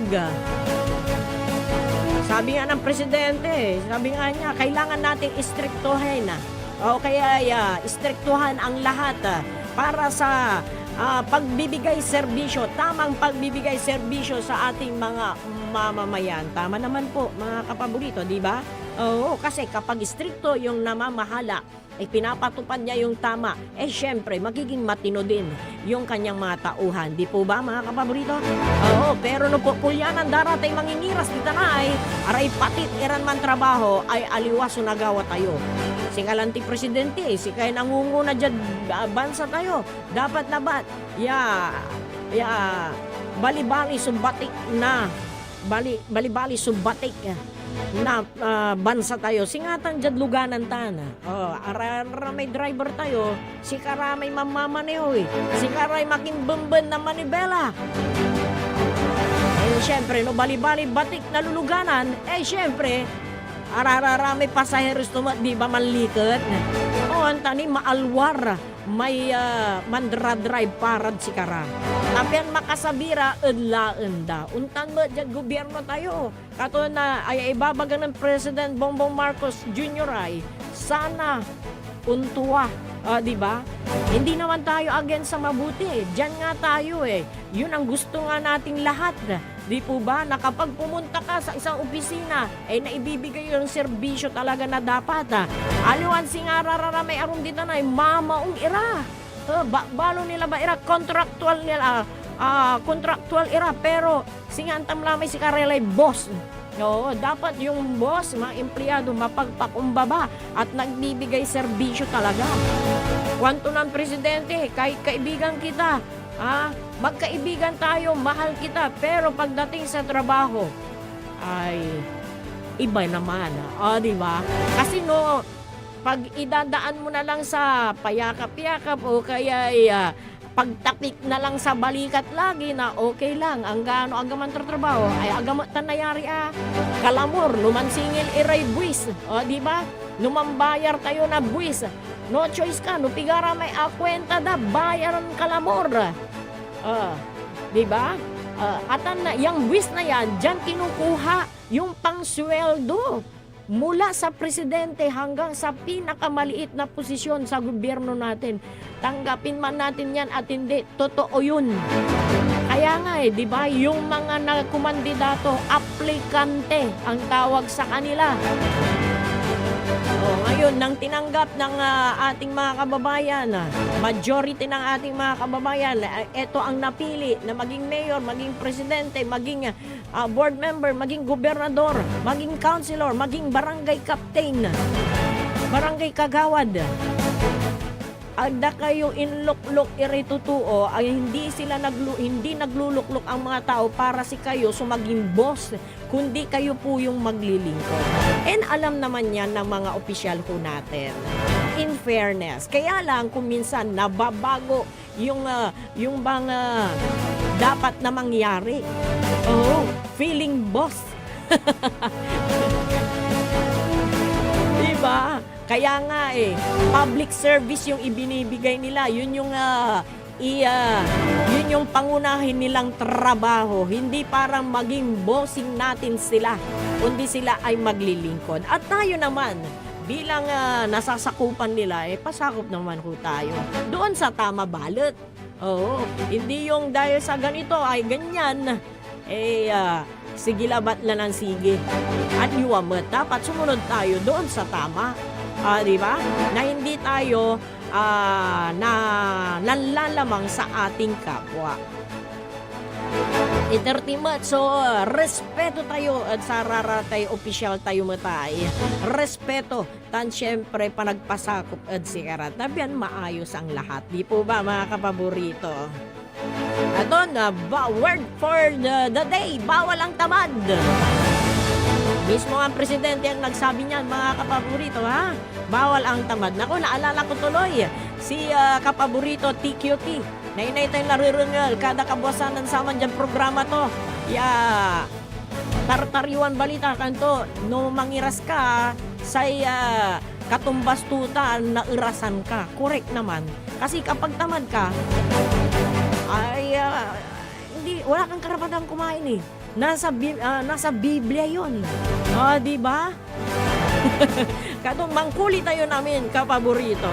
Sabi nga ng presidente, sabi nga niya, kailangan nating istriktuhin o kaya istriktuhan ang lahat para sa pagbibigay serbisyo, tamang pagbibigay serbisyo sa ating mga mamamayan. Tama naman po mga kapaborito, di ba? Oo, kasi kapag istrikto yung namamahala, pinapatupad niya yung tama, syempre magiging matino din yung kanyang mga tauhan. Di po ba mga kapaborito? Oo, pero no po yan ang daratay mangingiras dito na aray patit iran man trabaho ay aliwas nagawa tayo. Singalanti presidente, sikay nangunguna dyan bansa tayo. Dapat labat. Bali-bali sumbatik na. Bali-bali sumbatik na bansa tayo. Singatan dyan luganan tana. Arara may driver tayo. Sikara may mamamaneo Sikaray makimbemben na manibela. Siyempre, no, bali-bali batik na luluganan. Siyempre, ararara may pasaheros tumat, di ba manlikat? Antani maalwar, may mandra-drive parad si kara. Tapian makasabira, edlaan da. Untan mo dyan gobyerno tayo. Kato na ay ibabagan ng President Bongbong Marcos Jr. ay sana untuwa. Di ba? Hindi naman tayo against sa mabuti. Diyan nga tayo Yun ang gusto nga nating lahat. Di po ba na kapag pumunta ka sa isang opisina, naibibigay yung serbisyo talaga na dapat. Aliwan si nga rarara may arum dito na mamaong ira. Balo nila ba ira, contractual nila, contractual era, pero singantam lamay si karelay boss. Oo, dapat yung boss, mga empleyado, mapagpakumbaba at nagbibigay serbisyo talaga. Kwanto ng presidente, kahit kaibigan kita, magkaibigan tayo, mahal kita, pero pagdating sa trabaho, ay iba naman. Di ba? Kasi pag idadaan mo na lang sa payakap-yakap o kaya pagtapik na lang sa balikat lagi na okay lang, ang gaano agaman trabaho ay agamat tanayari kalamor, numansingil iray buwis, di ba? Numambayar tayo na buwis, no choice ka, no pigara may akwenta da, bayaran kalamor, di ba? Atan na, yung buwis na yan, dyan kinukuha yung pangsweldo mula sa presidente hanggang sa pinakamaliit na posisyon sa gobyerno natin. Tanggapin man natin yan at hindi, totoo yun. Kaya nga di ba, yung mga nagkumandidato, aplikante ang tawag sa kanila. Ngayon, nang tinanggap ng ating mga kababayan, majority ng ating mga kababayan, ito ang napili na maging mayor, maging presidente, maging board member, maging gobernador, maging councilor, maging barangay captain, barangay kagawad. Agda kayo inluklok iritutuo ay hindi nagluluklok ang mga tao para si kayo sumaging boss, kundi kayo po yung maglilingkod. And alam naman yan ng mga opisyal po natin. In fairness, kaya lang kung minsan nababago yung bang dapat na mangyari. Feeling boss. Diba? Kaya nga public service yung ibinibigay nila. Yun yung pangunahin nilang trabaho. Hindi para maging bossing natin sila, kundi sila ay maglilingkod. At tayo naman, bilang nasasakupan nila, pasakop naman ko tayo doon sa tama balot. Hindi yung dahil sa ganito ay ganyan. Sige labat lang ng sige. At yuwamat, dapat sumunod tayo doon sa tama. Di ba? Na hindi tayo nanlalamang sa ating kapwa. So, respeto tayo at sa raratay opisyal tayo matay. Respeto. Tan syempre panagpasakop at sikarat. Tabian maayos ang lahat. Di po ba mga kapaborito? Ato na, word for the day, bawal ang tamad. Mismo ang presidente ang nagsabi niyan, mga kapaborito, bawal ang tamad. Naku, naalala ko tuloy, si kapaborito TQT. Nainay tayong larirungal, kada kabuwasanan sa man dyan programa to. Tartaryuan balita kanto, no mangiras ka, say katumbas tuta, nairasan ka. Correct naman. Kasi kapag tamad ka, ay wala kang karapatang kumain nasa Biblia yun. Di ba? Katong mangkuli tayo namin, kapaborito.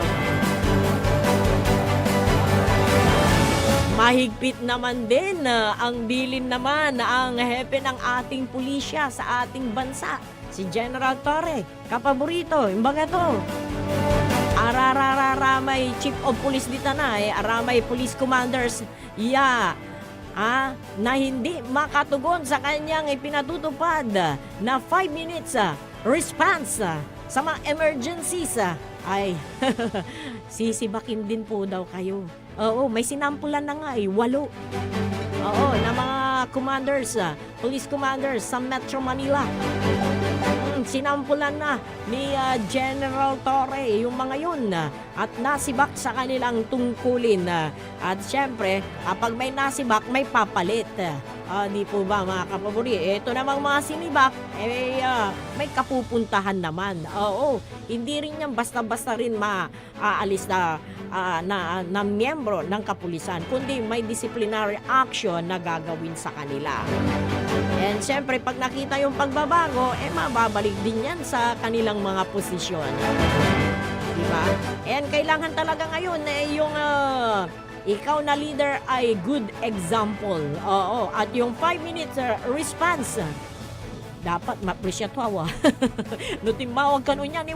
Mahigpit naman din ang bilin naman ang hepe ng ating pulisya sa ating bansa, si General Torre. Kapaborito, imbaga to. Araramay chief of police dito na aramay police commanders na hindi makatugon sa kanyang ipinatutupad na 5 minutes response sa mga emergencies ay sisibakin din po daw kayo. May sinampulan na nga 8. Na mga commanders, police commanders sa Metro Manila. Sinampulan na ni General Torre yung mga yun at nasibak sa kanilang tungkulin. At syempre, kapag may nasibak, may papalit. Di po ba mga kapaburi? Ito namang mga sinibak, may kapupuntahan naman. Hindi rin yan basta-basta rin maaalis na miyembro ng kapulisan, kundi may disciplinary action na gagawin sa kanila. And syempre, pag nakita yung pagbabago, mababalik din yan sa kanilang mga posisyon. Diba? And kailangan talaga ngayon yung ikaw na leader ay good example. At yung 5 minutes response, dapat ma-appreciate awa. No timbawag ka nun yan,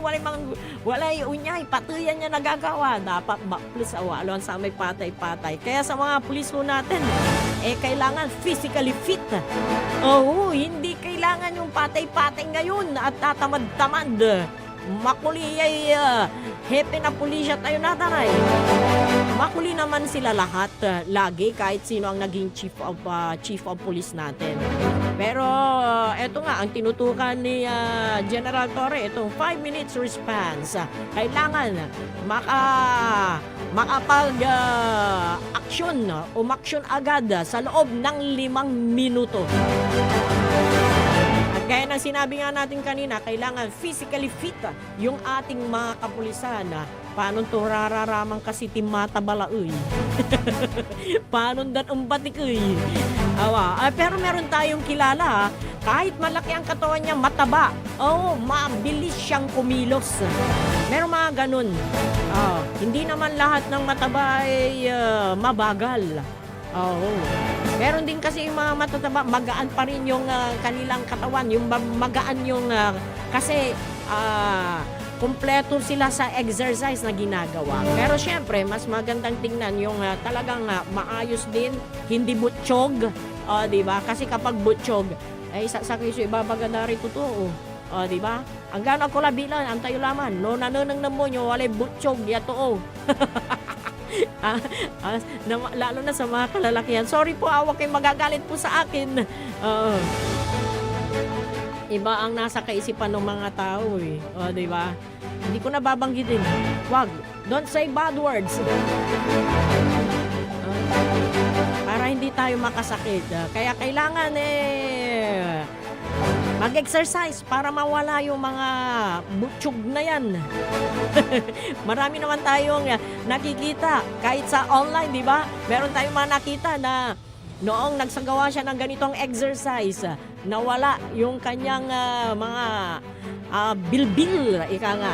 walay unyay, patuyan niya nagagawa. Dapat ma-plus awa, alon sa may patay-patay. Kaya sa mga pulis ho natin, kailangan physically fit. Oo, hindi kailangan yung patay-patay ngayon at tatamad-tamad. Makuli ay hepe na pulisya tayo natanay. Makuli naman sila lahat, lagi, kahit sino ang naging chief of police natin. Pero eto nga, ang tinutukan ni General Torre, itong 5 minutes response. Kailangan makapag-aksyon, umaksyon agad sa loob ng 5 minuto. At gaya ng sinabi nga natin kanina, kailangan physically fit yung ating mga kapulisan. Paano to rararamang kasi timatabala uy? Paano dan ang batik uy? Pero meron tayong kilala, kahit malaki ang katawan niya, mataba. Mabilis siyang kumilos. Meron mga ganun. Hindi naman lahat ng mataba ay mabagal. Meron din kasi yung mga matataba, magaan pa rin yung kanilang katawan. Yung magaan yung kasi kumpleto sila sa exercise na ginagawa. Pero syempre, mas magandang tingnan yung talagang maayos din, hindi butchog. Diba? Kasi kapag butchog, sa kiso ibabaga na rin totoo. Diba? Ang gano'n ako labilan, ang tayo laman, no nananang na mo nyo, walay butchog, yato. Lalo na sa mga kalalakihan. Sorry po, awak kayo magagalit po sa akin. Iba ang nasa kaisipan ng mga tao eh. Diba? Hindi ko na babanggitin. Wag. Don't say bad words. Para hindi tayo makasakit. Kaya kailangan mag-exercise para mawala yung mga butchog na yan. Marami naman tayong nakikita kahit sa online, di ba? Meron tayong mga nakita na noong nagsagawa siya ng ganitong exercise, nawala yung kanyang mga bilbil, ika nga,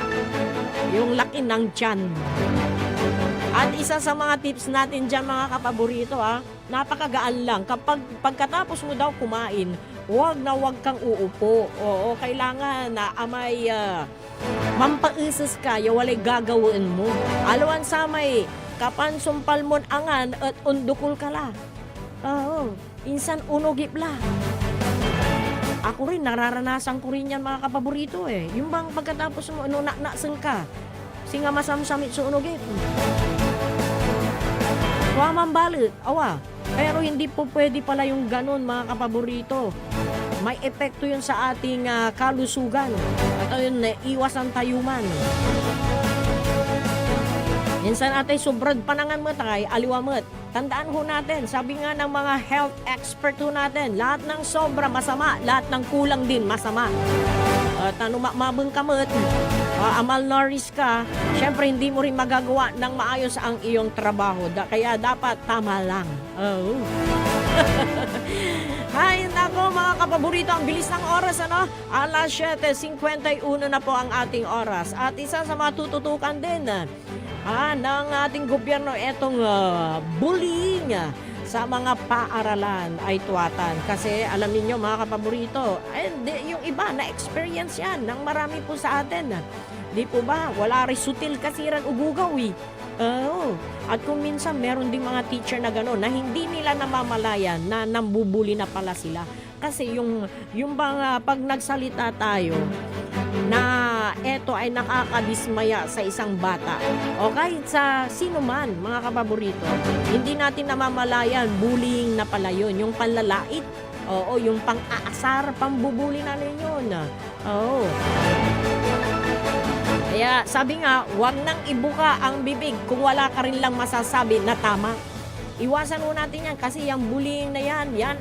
yung laki ng tiyan. At isa sa mga tips natin dyan mga kapaborito, napakagaan lang. Pagkatapos mo daw kumain, wag kang uupo. Kailangan na amay mampaisas ka, walay gagawin mo. Alawan sa may kapan sumpal mon angan at undukul ka la. Insan unogip la. Ako rin, nararanasan ko rin yan mga kapaborito eh. Yung bang pagkatapos mo, naknasan ka, singa masamsamit sa unogip. Wamambalit, pero hindi po pwede pala yung ganun mga kapaborito. May epekto yun sa ating kalusugan. At yun, iwas ang tayuman. Minsan atay sobrad panangan mo tayo, aliwamot. Tandaan ho natin, sabi nga ng mga health expert ho natin, lahat ng sobra masama, lahat ng kulang din masama. Mabang kamot, malnourished ka, syempre hindi mo rin magagawa ng maayos ang iyong trabaho. Kaya dapat tama lang. Hay, nako mga kapaborito, ang bilis ng oras, Alas 7:51 na po ang ating oras. At isa sa mga tututukan din ng ating gobyerno, etong bullying sa mga paaralan ay tuwatan. Kasi alam niyo mga kapaborito, yung iba na-experience yan ng marami po sa atin. Di po ba? Wala rin sutil kasiran ugugaw eh. At kung minsan meron ding mga teacher na gano'n na hindi nila namamalayan na nambubuli na pala sila. Kasi yung bang pag nagsalita tayo na eto ay nakakadismaya sa isang bata o kahit sa sino man mga kapaborito, hindi natin namamalayan bullying na pala yun, yung panlalait, yung pang-aasar, pambubuli na rin yun. Kaya sabi nga, huwag nang ibuka ang bibig kung wala ka rin lang masasabi na tama. Iwasan mo natin yan kasi yung bullying na yan yan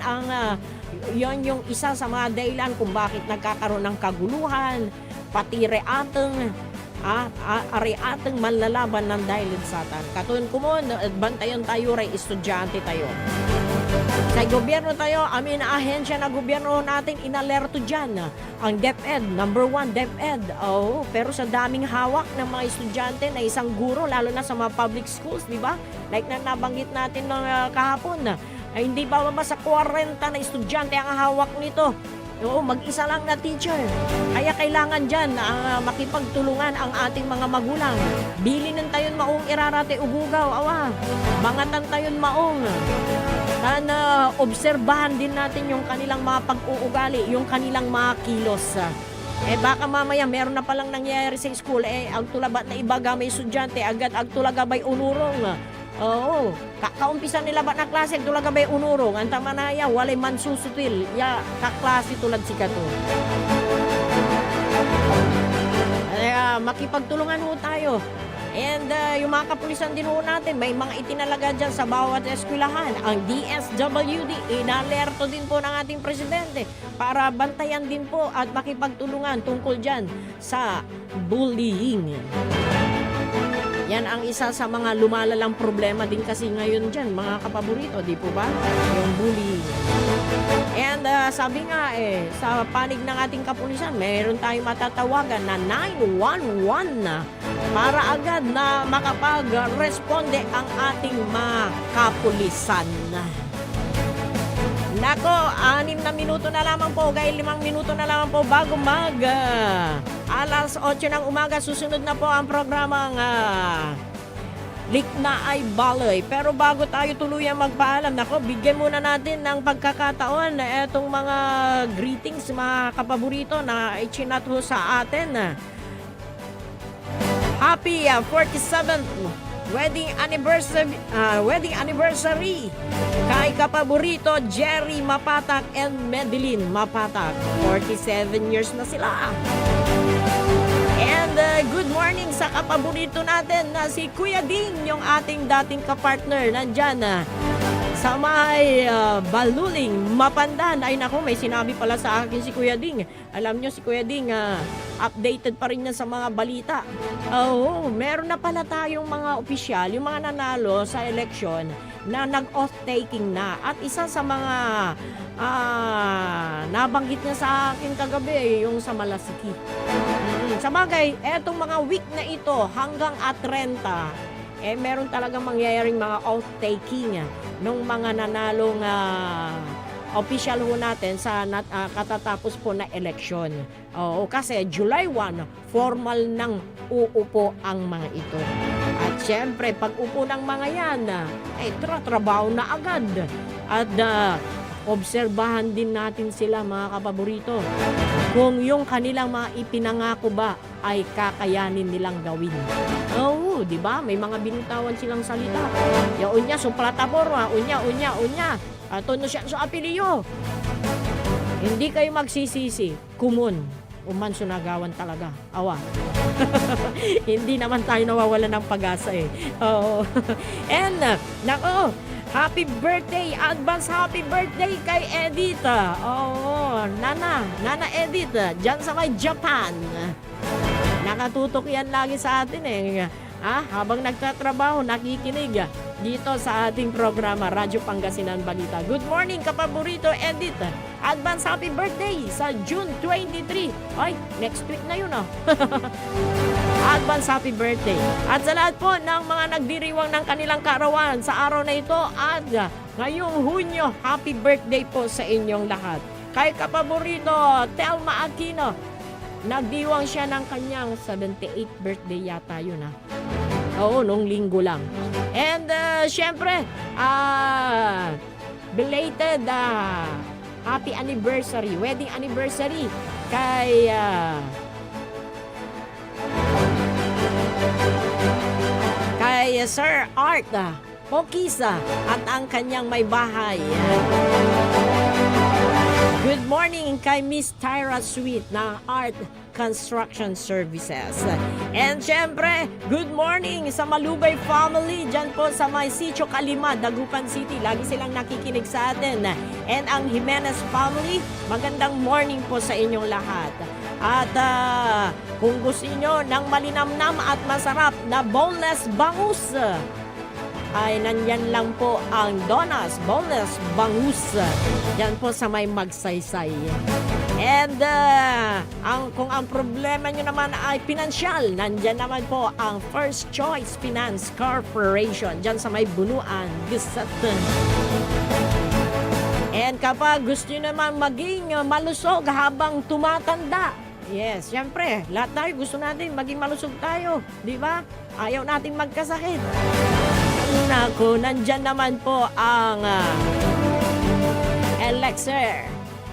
yung isa sa mga dahilan kung bakit nagkakaroon ng kaguluhan, pati reateng manlalaban ng dahil satan. Katulad ko mo, bantayan tayo ray estudyante tayo. Sa gobyerno tayo, ahensya na gobyerno natin, inalerto dyan. Ang DepEd, number 1, DepEd. Pero sa daming hawak ng mga estudyante na isang guro, lalo na sa mga public schools, di ba? Like na nabanggit natin ng kahapon, ay hindi ba sa 40 na estudyante ang hawak nito? Oo, mag-isa lang na teacher. Kaya kailangan dyan makipagtulungan ang ating mga magulang. Bili ng tayon maong irarate ugugaw, awa. Mga tantayon maong. Obserbahan din natin yung kanilang mga pag-uugali, yung kanilang mga kilos. Baka mamaya meron na palang nangyayari sa school, ang tulabat na ibaga may estudyante, agad ang tulaga bay unurong. Oo, kaumpisa nila ba na klase, tulaga bay unurong. Ang tama na ya, walay man susutil, ya, kaklase tulad si Kato. Makipagtulungan ho tayo. And yung mga kapulisan din ho natin, may mga itinalaga dyan sa bawat eskwelahan. Ang DSWD, inalerto din po ng ating presidente para bantayan din po at makipagtulungan tungkol dyan sa bullying. Yan ang isa sa mga lumalalang problema din kasi ngayon dyan, mga kapaborito, di po ba? Yung bullying. And sabi nga sa panig ng ating kapulisan, meron tayong matatawagan na 911 na para agad na makapag-responde ang ating mga kapulisan. Nako, 6 na minuto na lamang po, gaya 5 minuto na lamang po bago alas 8 ng umaga. Susunod na po ang programang Likna ay Baloy. Pero bago tayo tuluyang magpaalam, nako, bigyan muna natin ng pagkakataon na etong mga greetings, mga kapaborito na ichinat ho sa atin. Happy 47th wedding anniversary kay kapaborito Jerry Mapatak and Madeline Mapatak. 47 years na sila. And good morning sa kapaborito natin na si Kuya Ding, yung ating dating kapartner nandyan sa may Baluling, Mapandan. Ay nako, may sinabi pala sa akin si Kuya Ding. Alam nyo si Kuya Ding, updated pa rin yan sa mga balita. Oo, meron na pala tayong mga opisyal, yung mga nanalo sa eleksyon na nag-oath-taking na. At isa sa mga nabanggit niya sa akin kagabi, yung sa Malasiki. Sabagay, etong mga week na ito hanggang 30, meron talagang mangyayaring mga oath-taking nung mga nanalong official ho natin sa katatapos po na eleksyon. Oo, kasi July 1, formal nang uupo ang mga ito. At syempre, pag upo ng mga yan, trabaho na agad. At obserbahan din natin sila, mga kapaborito, kung yung kanilang mga ipinangako ba ay kakayanin nilang gawin. Oo, di ba? May mga binitawan silang salita. Ya unya suplatabor, unya. Tono siya sa apelyo. Hindi kayo magsisisi. Kumon. Uman sunagawan talaga. Awa. Hindi naman tayo nawawala ng pag-asa Oo. And, nako, happy birthday, advance happy birthday kay Edith. Oo, Nana Edith, dyan sa may Japan. Nakatutok yan lagi sa atin habang nagtatrabaho, nakikinig dito sa ating programa, Radyo Pangasinan Balita. Good morning, kapaborito Edith. Advance happy birthday sa June 23. Ay, next week na yun Advance happy birthday. At sa lahat po ng mga nagdiriwang ng kanilang kaarawan sa araw na ito at ngayong Hunyo, happy birthday po sa inyong lahat. Kay kapaborito Telma Aquino, nagdiwang siya ng kanyang 78th birthday yata yun Oo, nung linggo lang. And syempre, belated happy anniversary, wedding anniversary kay Sir Art Pokisa at ang kanyang may bahay. Good morning kay Miss Tyra Sweet ng Art Construction Services. And syempre, good morning sa Malubay family dyan po sa may Sitio Kalima, Dagupan City. Lagi silang nakikinig sa atin. And ang Jimenez family, magandang morning po sa inyong lahat. At kung gusto nyo ng malinamnam at masarap na boneless bangus, ay nandyan lang po ang Donas Boneless Bangus. Yan po sa may Magsaysay. And kung ang problema nyo naman ay pinansyal, nandyan naman po ang First Choice Finance Corporation. Dyan sa may Bunuan, Gisat. And kapag gusto nyo naman maging malusog habang tumatanda, yes, syempre, lahat tayo gusto natin maging malusog tayo, di ba? Ayaw natin magkasakit. Naku, nandyan naman po ang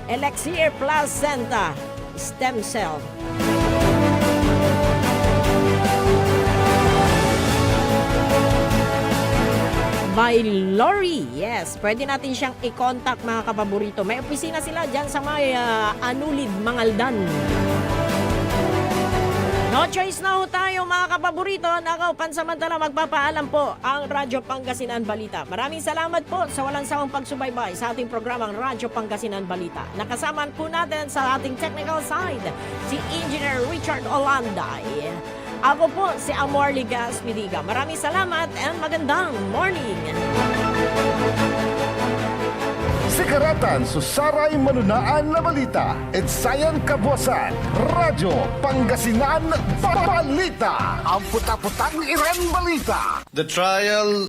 Elixir Placenta Stem Cell. By Lori. Yes, pwede natin siyang i-contact mga kapaborito. May opisina sila dyan sa may Anulid, Mangaldan. No choice na ho tayo mga kapaborito. Nakaw, pansamantala magpapaalam po ang Radyo Pangasinan Balita. Maraming salamat po sa walang sawang pagsubaybay sa ating programang Radyo Pangasinan Balita. Nakasama po natin sa ating technical side si Engineer Richard Olanday. Ako po si Amor Ligas Midiga. Maraming salamat and magandang morning! Sikaratan susaray manunaan na balita. Edsayan Kabuasan, Radyo Pangasinan Balita. Ang puta-putang Iran Balita. The trial